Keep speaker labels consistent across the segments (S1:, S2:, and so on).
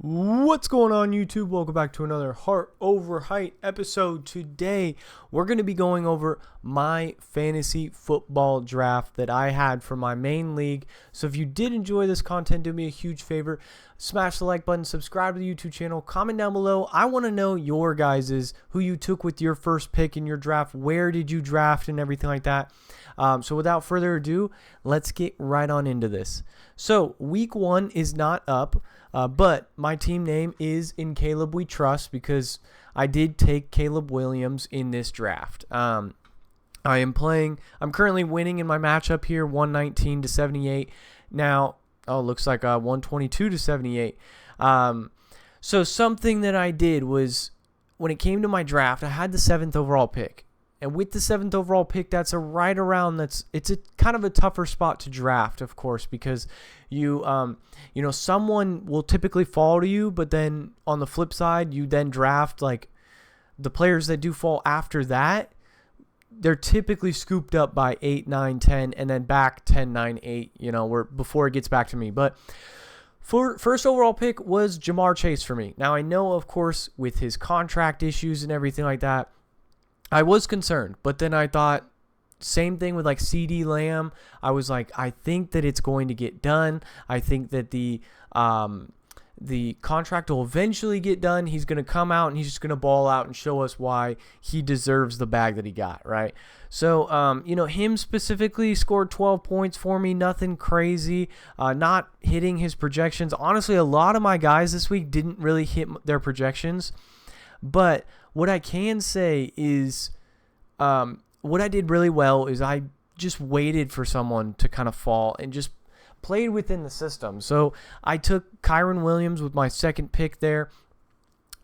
S1: What's going on, YouTube? Welcome back to another Heart Over Height episode. Today, we're going to be going over my fantasy football draft that I had for my main league. So if you did enjoy this content, do me a huge favor. Smash the like button, subscribe to the YouTube channel, comment down below. I want to know your guys's, who you took with your first pick in your draft. Where did you draft and everything like that? So without further ado, let's get right on into this. So week 1 is not up. But my team name is In Caleb We Trust because I did take Caleb Williams in this draft. I'm currently winning in my matchup here, 119-78. Now, looks like 122-78. So something that I did was when it came to my draft, I had the 7th overall pick. And with the 7th overall pick, it's a kind of a tougher spot to draft, of course, because someone will typically fall to you, but then on the flip side, you then draft like the players that do fall after that. They're typically scooped up by 8, 9, 10, and then back 10, 9, 8, before it gets back to me. But for first overall pick was Jamar Chase for me. Now I know, of course, with his contract issues and everything like that, I was concerned, but then I thought, same thing with like CD Lamb. I was like, I think that it's going to get done. I think that the contract will eventually get done. He's going to come out and he's just going to ball out and show us why he deserves the bag that he got, right? So, him specifically scored 12 points for me, nothing crazy, not hitting his projections. Honestly, a lot of my guys this week didn't really hit their projections, but what I can say is what I did really well is I just waited for someone to kind of fall and just played within the system. So I took Kyron Williams with my second pick there.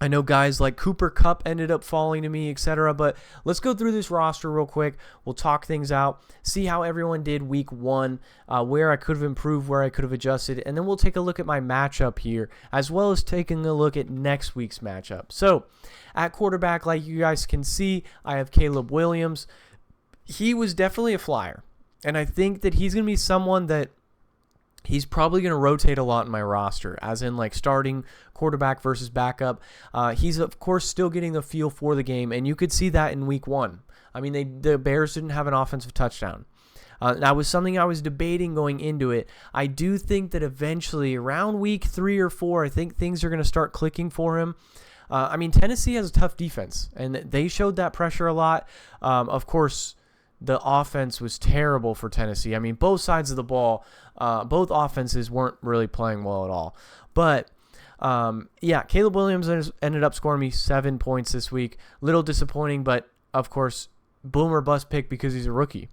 S1: I know guys like Cooper Kupp ended up falling to me, etc. But let's go through this roster real quick. We'll talk things out, see how everyone did week 1, where I could have improved, where I could have adjusted, and then we'll take a look at my matchup here, as well as taking a look at next week's matchup. So at quarterback, like you guys can see, I have Caleb Williams. He was definitely a flyer, and I think that he's going to be someone that he's probably going to rotate a lot in my roster, as in like starting quarterback versus backup. He's, of course, still getting the feel for the game, and you could see that in week 1. I mean, the Bears didn't have an offensive touchdown. That was something I was debating going into it. I do think that eventually, around week 3 or 4, I think things are going to start clicking for him. Tennessee has a tough defense, and they showed that pressure a lot. Of course, the offense was terrible for Tennessee. I mean, both sides of the ball, both offenses weren't really playing well at all. But, Caleb Williams ended up scoring me 7 points this week. Little disappointing, but, of course, boom or bust pick because he's a rookie.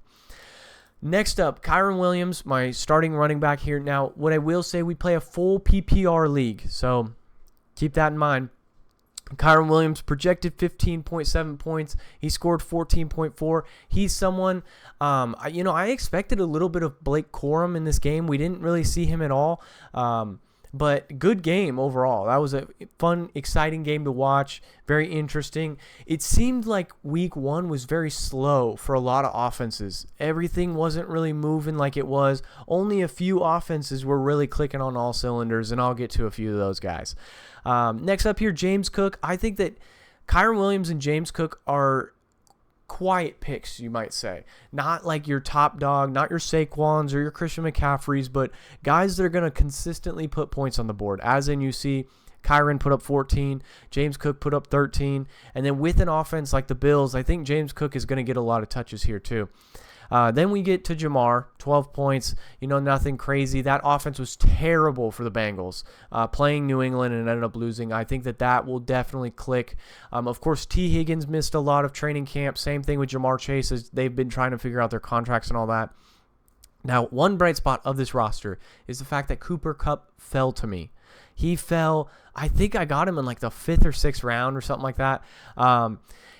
S1: Next up, Kyron Williams, my starting running back here. Now, what I will say, we play a full PPR league, so keep that in mind. Kyron Williams projected 15.7 points. He scored 14.4. He's someone, I expected a little bit of Blake Corum in this game. We didn't really see him at all, but good game overall. That was a fun, exciting game to watch. Very interesting. It seemed like week 1 was very slow for a lot of offenses. Everything wasn't really moving like it was. Only a few offenses were really clicking on all cylinders, and I'll get to a few of those guys. Next up here, James Cook. I think that Kyron Williams and James Cook are quiet picks, you might say. Not like your top dog, not your Saquons or your Christian McCaffreys, but guys that are going to consistently put points on the board. As in, you see Kyron put up 14, James Cook put up 13, and then with an offense like the Bills, I think James Cook is going to get a lot of touches here too. Then we get to Jamar, 12 points, nothing crazy. That offense was terrible for the Bengals, playing New England and ended up losing. I think that will definitely click. Of course, T. Higgins missed a lot of training camp. Same thing with Jamar Chase, as they've been trying to figure out their contracts and all that. Now, one bright spot of this roster is the fact that Cooper Kupp fell to me. He fell, I think I got him in like the 5th or 6th round or something like that.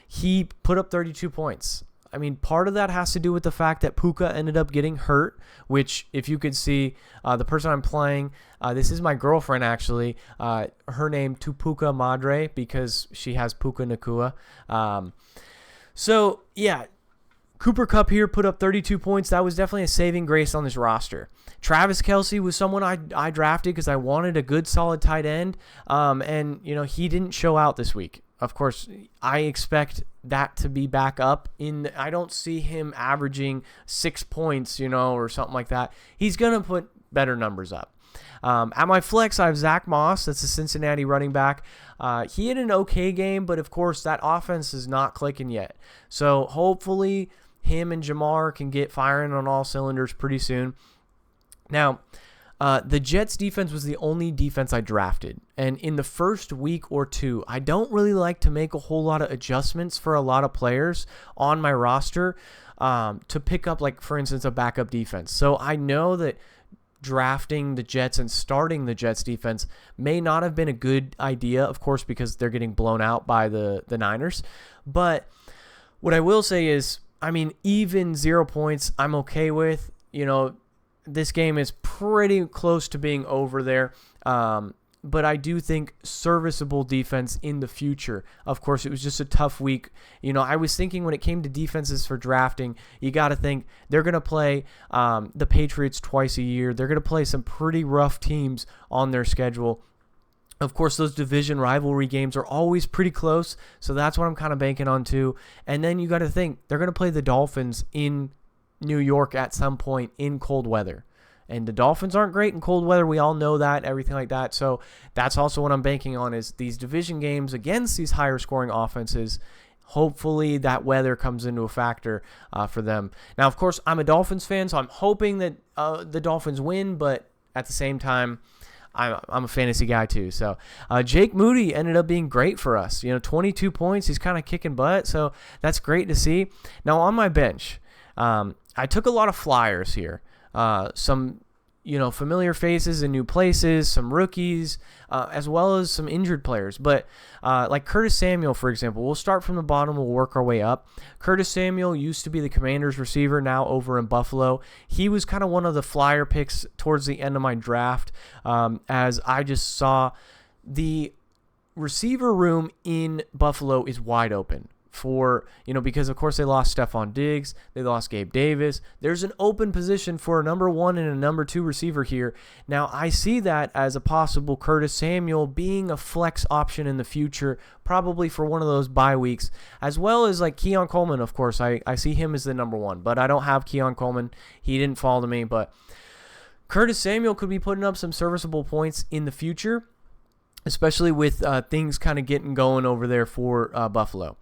S1: He put up 32 points. I mean, part of that has to do with the fact that Puka ended up getting hurt, which, if you could see, the person I'm playing, this is my girlfriend, actually. Her name, Tupuka Madre, because she has Puka Nakua. Cooper Kupp here put up 32 points. That was definitely a saving grace on this roster. Travis Kelce was someone I drafted because I wanted a good, solid tight end, and he didn't show out this week. Of course, I expect that to be back up. I don't see him averaging 6 points, or something like that. He's gonna put better numbers up. At my flex, I have Zach Moss. That's the Cincinnati running back. He had an okay game, but of course that offense is not clicking yet. So hopefully him and Jamar can get firing on all cylinders pretty soon. Now, the Jets defense was the only defense I drafted. And in the first week or two, I don't really like to make a whole lot of adjustments for a lot of players on my roster to pick up, like, for instance, a backup defense. So I know that drafting the Jets and starting the Jets defense may not have been a good idea, of course, because they're getting blown out by the Niners. But what I will say is, even 0 points, I'm okay with. This game is pretty close to being over there. But I do think serviceable defense in the future. Of course, it was just a tough week. I was thinking when it came to defenses for drafting, you got to think they're going to play the Patriots twice a year. They're going to play some pretty rough teams on their schedule. Of course, those division rivalry games are always pretty close, so that's what I'm kind of banking on too. And then you got to think they're going to play the Dolphins in New York at some point in cold weather. And the Dolphins aren't great in cold weather. We all know that, everything like that. So that's also what I'm banking on is these division games against these higher scoring offenses. Hopefully that weather comes into a factor for them. Now, of course, I'm a Dolphins fan, so I'm hoping that the Dolphins win, but at the same time, I'm a fantasy guy too. So Jake Moody ended up being great for us. 22 points. He's kind of kicking butt, so that's great to see. Now on my bench, I took a lot of flyers here. Some familiar faces in new places, some rookies, as well as some injured players. But like Curtis Samuel, for example, we'll start from the bottom, we'll work our way up. Curtis Samuel used to be the Commanders receiver, now over in Buffalo. He was kind of one of the flyer picks towards the end of my draft, as I just saw the receiver room in Buffalo is wide open. Because of course they lost Stephon Diggs, they lost Gabe Davis. There's an open position for a number 1 and a number 2 receiver here. Now I see that as a possible Curtis Samuel being a flex option in the future, probably for one of those bye weeks, as well as like Keon Coleman. Of course, I see him as the number 1, but I don't have Keon Coleman. He didn't fall to me, but Curtis Samuel could be putting up some serviceable points in the future, especially with things kind of getting going over there for Buffalo.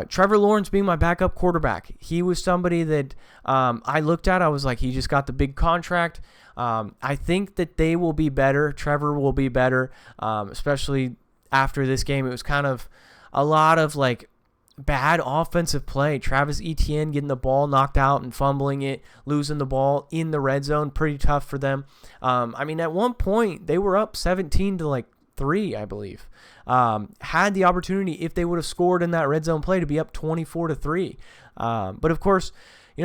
S1: Trevor Lawrence being my backup quarterback. He was somebody that I looked at. I was like, he just got the big contract. I think that they will be better. Trevor will be better, especially after this game. It was kind of a lot of like bad offensive play. Travis Etienne getting the ball knocked out and fumbling it, losing the ball in the red zone. Pretty tough for them. At one point they were up 17 to like 3, I believe. Had the opportunity, if they would have scored in that red zone play, to be up 24 to 3. But of course,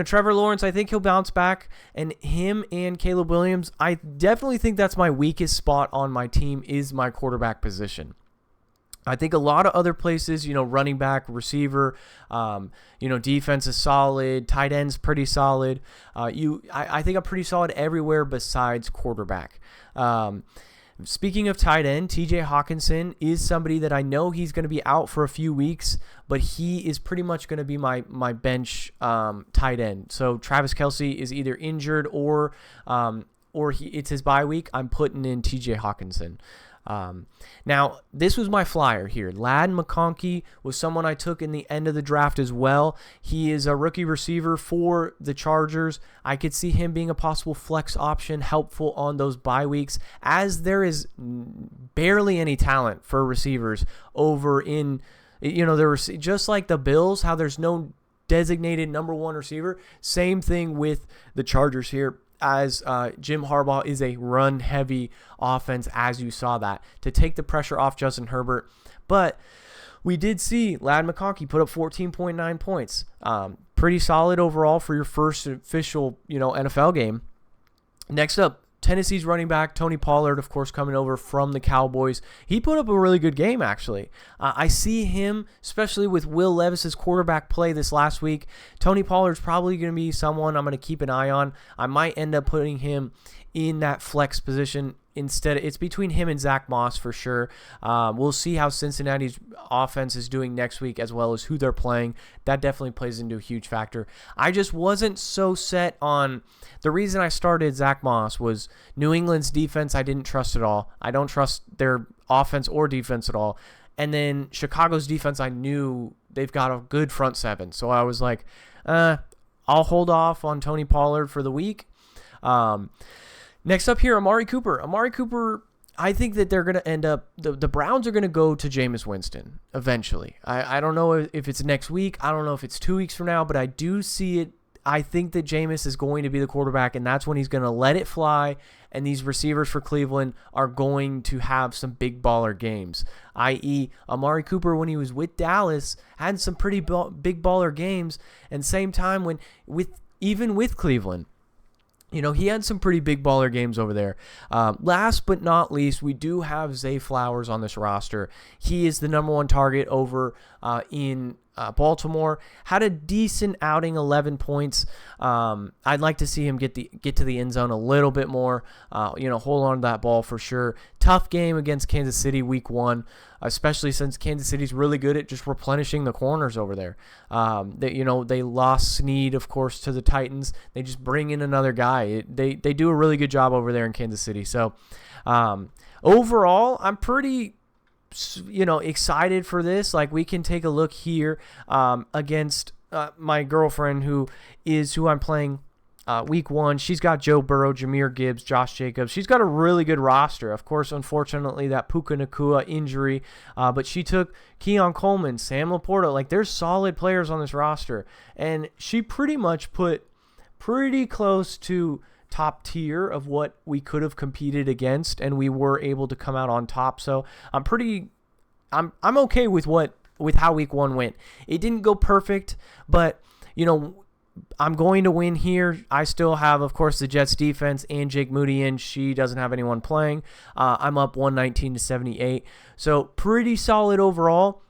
S1: Trevor Lawrence, I think he'll bounce back, and him and Caleb Williams, I definitely think that's my weakest spot on my team is my quarterback position. I think a lot of other places, running back, receiver, defense is solid, tight end's pretty solid. I think I'm pretty solid everywhere besides quarterback. Speaking of tight end, TJ Hawkinson is somebody that I know he's going to be out for a few weeks, but he is pretty much going to be my bench tight end. So Travis Kelce is either injured or it's his bye week. I'm putting in TJ Hawkinson. Now, this was my flyer here. Ladd McConkey was someone I took in the end of the draft as well. He is a rookie receiver for the Chargers. I could see him being a possible flex option, helpful on those bye weeks, as there is barely any talent for receivers over in, there was just like the Bills, how there's no designated number 1 receiver. Same thing with the Chargers here, as Jim Harbaugh is a run-heavy offense, as you saw that, to take the pressure off Justin Herbert. But we did see Ladd McConkey put up 14.9 points. Pretty solid overall for your first official, NFL game. Next up, Tennessee's running back, Tony Pollard, of course, coming over from the Cowboys. He put up a really good game, actually. I see him, especially with Will Levis's quarterback play this last week. Tony Pollard's probably going to be someone I'm going to keep an eye on. I might end up putting him in that flex position instead. It's between him and Zach Moss for sure. We'll see how Cincinnati's offense is doing next week, as well as who they're playing. That definitely plays into a huge factor. I just wasn't so set on the reason I started Zach Moss was New England's defense. I didn't trust at all. I don't trust their offense or defense at all. And then Chicago's defense, I knew they've got a good front seven. So I was like, I'll hold off on Tony Pollard for the week. Next up here, Amari Cooper. Amari Cooper, I think that they're going to end up, the Browns are going to go to Jameis Winston eventually. I don't know if it's next week. I don't know if it's 2 weeks from now, but I do see it. I think that Jameis is going to be the quarterback, and that's when he's going to let it fly, and these receivers for Cleveland are going to have some big baller games, i.e. Amari Cooper, when he was with Dallas, had some pretty big baller games, and same time even with Cleveland. You know, he had some pretty big baller games over there. Last but not least, we do have Zay Flowers on this roster. He is the number one target over in Baltimore. Had a decent outing, 11 points. I'd like to see him get to the end zone a little bit more. Hold on to that ball for sure. Tough game against Kansas City week 1, especially since Kansas City's really good at just replenishing the corners over there. They lost Snead, of course, to the Titans. They just bring in another guy. They do a really good job over there in Kansas City. So overall, I'm pretty excited for this. Like, we can take a look here against my girlfriend, who I'm playing week 1. She's got Joe Burrow, Jahmyr Gibbs, Josh Jacobs. She's got a really good roster. Of course, unfortunately, that Puka Nacua injury, but she took Keon Coleman, Sam Laporta. Like, there's solid players on this roster, and she pretty much put pretty close to top tier of what we could have competed against, and we were able to come out on top. So I'm okay with how week 1 went. It didn't go perfect, but I'm going to win here. I still have, of course, the Jets defense and Jake Moody in. She doesn't have anyone playing. I'm up 119-78. So pretty solid overall.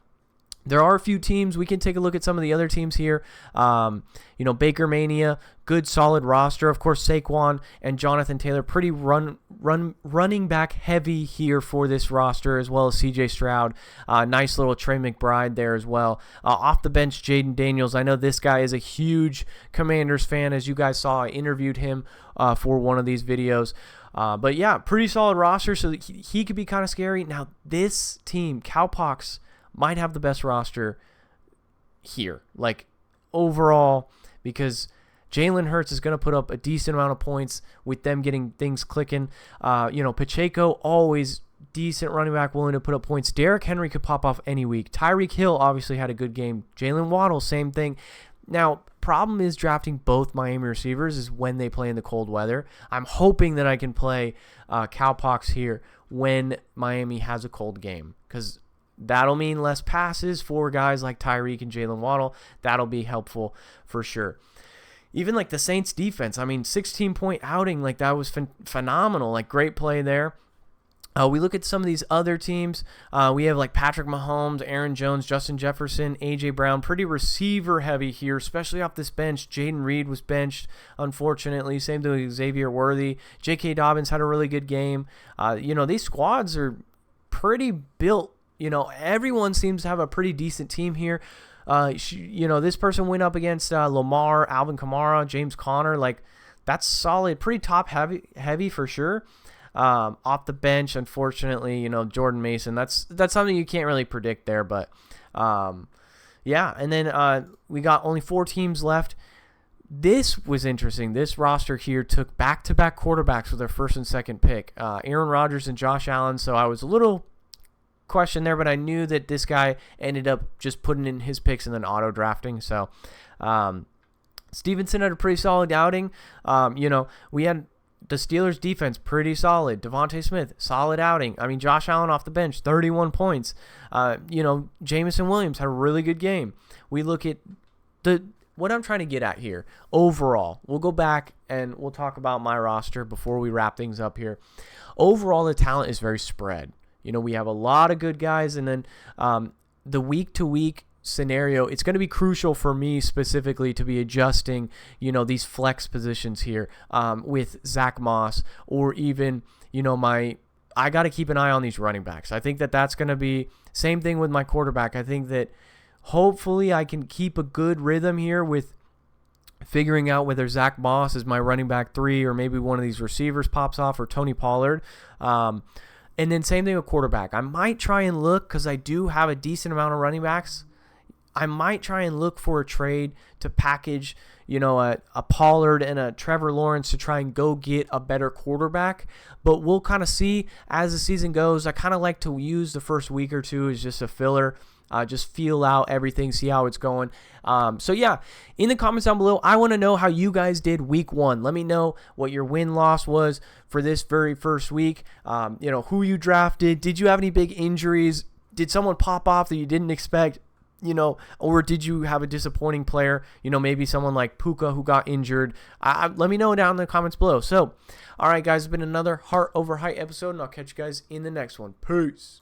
S1: There are a few teams. We can take a look at some of the other teams here. Baker Mania, good solid roster. Of course, Saquon and Jonathan Taylor, pretty running back heavy here for this roster, as well as C.J. Stroud. Nice little Trey McBride there as well. Off the bench, Jaden Daniels. I know this guy is a huge Commanders fan. As you guys saw, I interviewed him for one of these videos. But yeah, pretty solid roster, so he could be kind of scary. Now, this team, Cowpox, might have the best roster here, like overall, because Jalen Hurts is going to put up a decent amount of points with them getting things clicking. Pacheco, always decent running back, willing to put up points. Derrick Henry could pop off any week. Tyreek Hill obviously had a good game. Jalen Waddle, same thing. Now, problem is drafting both Miami receivers is when they play in the cold weather. I'm hoping that I can play Cowpox here when Miami has a cold game, because that'll mean less passes for guys like Tyreek and Jalen Waddle. That'll be helpful for sure. Even like the Saints defense, 16-point outing, like that was phenomenal. Like, great play there. We look at some of these other teams. We have like Patrick Mahomes, Aaron Jones, Justin Jefferson, A.J. Brown. Pretty receiver heavy here, especially off this bench. Jaden Reed was benched, unfortunately. Same thing with Xavier Worthy. J.K. Dobbins had a really good game. These squads are pretty built. Everyone seems to have a pretty decent team here. This person went up against Lamar, Alvin Kamara, James Conner. Like, that's solid, pretty top heavy for sure. Off the bench, unfortunately, Jordan Mason. That's something you can't really predict there. But yeah, and then we got only 4 teams left. This was interesting. This roster here took back-to-back quarterbacks with their first and second pick, Aaron Rodgers and Josh Allen. So I was a little question there, but I knew that this guy ended up just putting in his picks and then auto drafting. So Stevenson had a pretty solid outing. We had the Steelers defense pretty solid. Devontae Smith, solid outing. Josh Allen off the bench, 31 points. Jamison Williams had a really good game. We look at what I'm trying to get at here, overall, we'll go back and we'll talk about my roster before we wrap things up here. Overall, the talent is very spread. We have a lot of good guys, and then the week-to-week scenario, it's going to be crucial for me specifically to be adjusting, these flex positions here with Zach Moss, or even, I got to keep an eye on these running backs. I think that's going to be same thing with my quarterback. I think that hopefully I can keep a good rhythm here with figuring out whether Zach Moss is my running back 3 or maybe one of these receivers pops off, or Tony Pollard. And then same thing with quarterback. I might try and look, because I do have a decent amount of running backs, I might try and look for a trade to package, a Pollard and a Trevor Lawrence to try and go get a better quarterback. But we'll kind of see as the season goes. I kind of like to use the first week or two as just a filler. Just feel out everything, see how it's going. So yeah, in the comments down below, I want to know how you guys did week 1. Let me know what your win-loss was for this very first week. Who you drafted. Did you have any big injuries? Did someone pop off that you didn't expect? Or did you have a disappointing player? Maybe someone like Puka who got injured. Let me know down in the comments below. So, all right, guys, it's been another Heart Over Height episode, and I'll catch you guys in the next one. Peace.